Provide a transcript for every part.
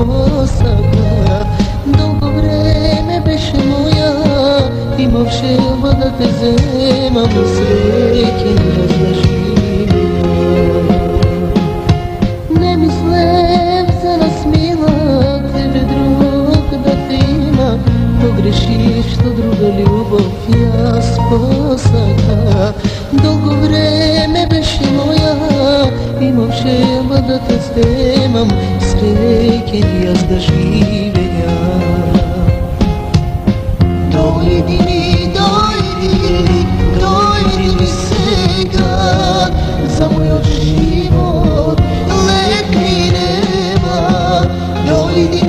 посака. Дълго време беше моя, имаше желба да те вземам, среќен раздаживеја. Не мислев за насмила тебе друг да те има, погрешиш што друга љубов јас посака. Дълго време беше моя, имам желба да те вземам, среќен јас да живеја. Дојди ми, дојди ми сега, за мојот живот лек ми нема. Дојди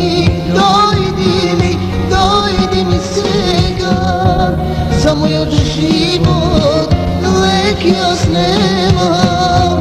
ми сега, за мојот живот лек јас немам.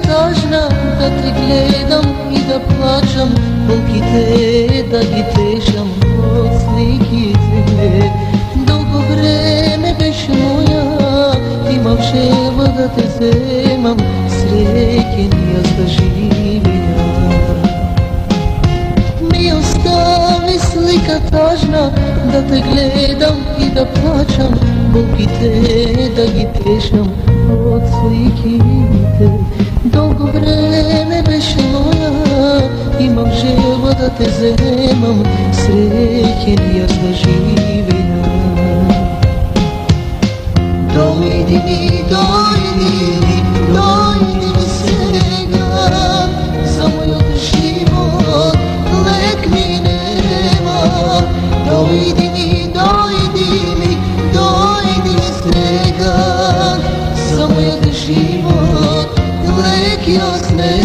Тажна да те гледам и да плачам, болките да ги тежам от сликите. Дълго време беше моя, имам желба да те вземам, среќен јас да живеја. Ми остави слика тажна да те гледам и да плачам, болките да ги тежам от сликите. Дълго време беше моя, имам желба да те вземам, среќен јас да живеја. Дојди ми сега, за мојот живот лек ми нема. Дојди ми сега, за мојот живот лек јас нема.